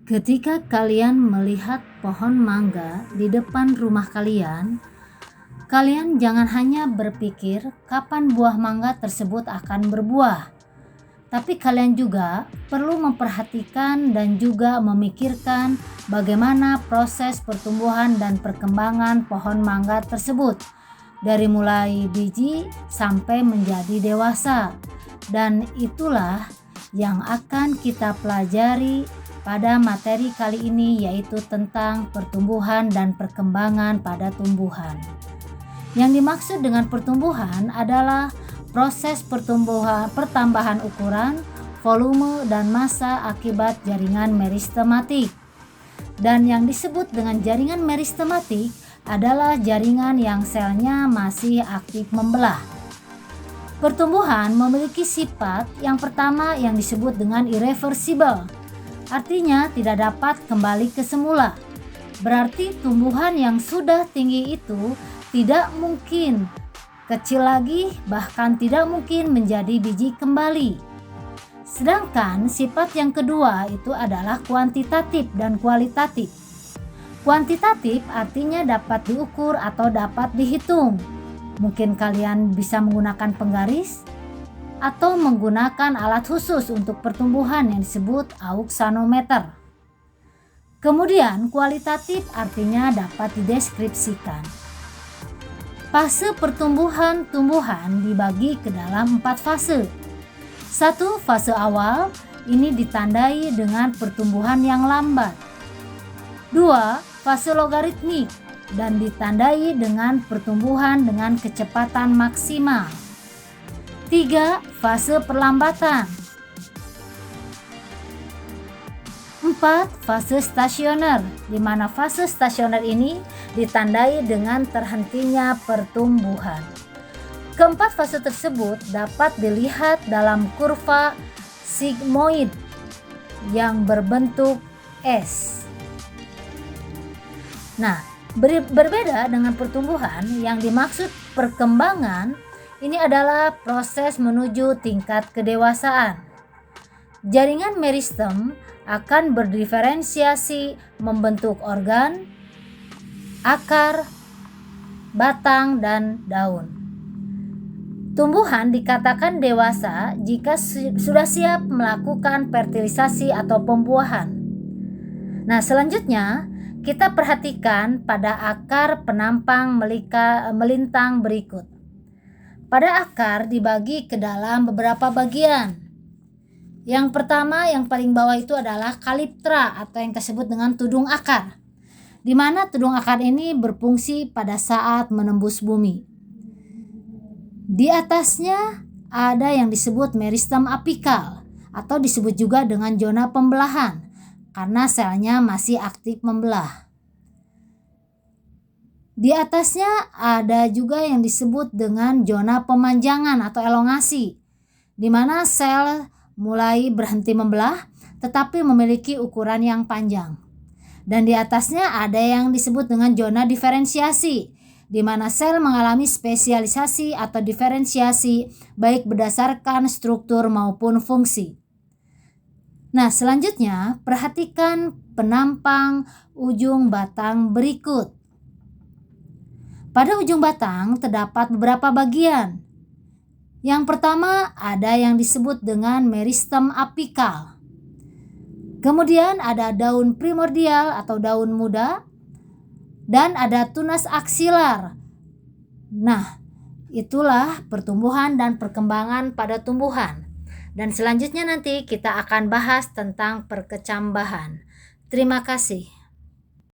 Ketika kalian melihat pohon mangga di depan rumah kalian, kalian jangan hanya berpikir kapan buah mangga tersebut akan berbuah, tapi kalian juga perlu memperhatikan dan juga memikirkan bagaimana proses pertumbuhan dan perkembangan pohon mangga tersebut, dari mulai biji sampai menjadi dewasa. Dan itulah yang akan kita pelajari pada materi kali ini, yaitu tentang pertumbuhan dan perkembangan pada tumbuhan. Yang dimaksud dengan pertumbuhan adalah proses pertambahan ukuran, volume, dan massa akibat jaringan meristematik. Dan yang disebut dengan jaringan meristematik adalah jaringan yang selnya masih aktif membelah. Pertumbuhan memiliki sifat yang pertama yang disebut dengan irreversible. Artinya tidak dapat kembali ke semula. Berarti tumbuhan yang sudah tinggi itu tidak mungkin kecil lagi, bahkan tidak mungkin menjadi biji kembali. Sedangkan sifat yang kedua itu adalah kuantitatif dan kualitatif. Kuantitatif artinya dapat diukur atau dapat dihitung. Mungkin kalian bisa menggunakan penggaris atau menggunakan alat khusus untuk pertumbuhan yang disebut auxanometer. Kemudian kualitatif artinya dapat dideskripsikan. Fase pertumbuhan tumbuhan dibagi ke dalam 4 fase. 1. Fase awal, ini ditandai dengan pertumbuhan yang lambat. 2. Fase logaritmik dan ditandai dengan pertumbuhan dengan kecepatan maksimal. 3. Fase perlambatan. 4. Fase stasioner, di mana fase stasioner ini ditandai dengan terhentinya pertumbuhan. Keempat fase tersebut dapat dilihat dalam kurva sigmoid yang berbentuk S. Nah, berbeda dengan pertumbuhan, yang dimaksud perkembangan ini adalah proses menuju tingkat kedewasaan. Jaringan meristem akan berdiferensiasi membentuk organ, akar, batang, dan daun. Tumbuhan dikatakan dewasa jika sudah siap melakukan fertilisasi atau pembuahan. Nah, selanjutnya kita perhatikan pada akar penampang melintang berikut. Pada akar dibagi ke dalam beberapa bagian. Yang pertama, yang paling bawah itu adalah kaliptra atau yang disebut dengan tudung akar, di mana tudung akar ini berfungsi pada saat menembus bumi. Di atasnya ada yang disebut meristem apikal atau disebut juga dengan zona pembelahan karena selnya masih aktif membelah. Di atasnya ada juga yang disebut dengan zona pemanjangan atau elongasi, di mana sel mulai berhenti membelah tetapi memiliki ukuran yang panjang. Dan di atasnya ada yang disebut dengan zona diferensiasi, di mana sel mengalami spesialisasi atau diferensiasi baik berdasarkan struktur maupun fungsi. Nah, selanjutnya perhatikan penampang ujung batang berikut. Pada ujung batang terdapat beberapa bagian. Yang pertama ada yang disebut dengan meristem apikal. Kemudian ada daun primordial atau daun muda, dan ada tunas aksilar. Nah, itulah pertumbuhan dan perkembangan pada tumbuhan. Dan selanjutnya nanti kita akan bahas tentang perkecambahan. Terima kasih.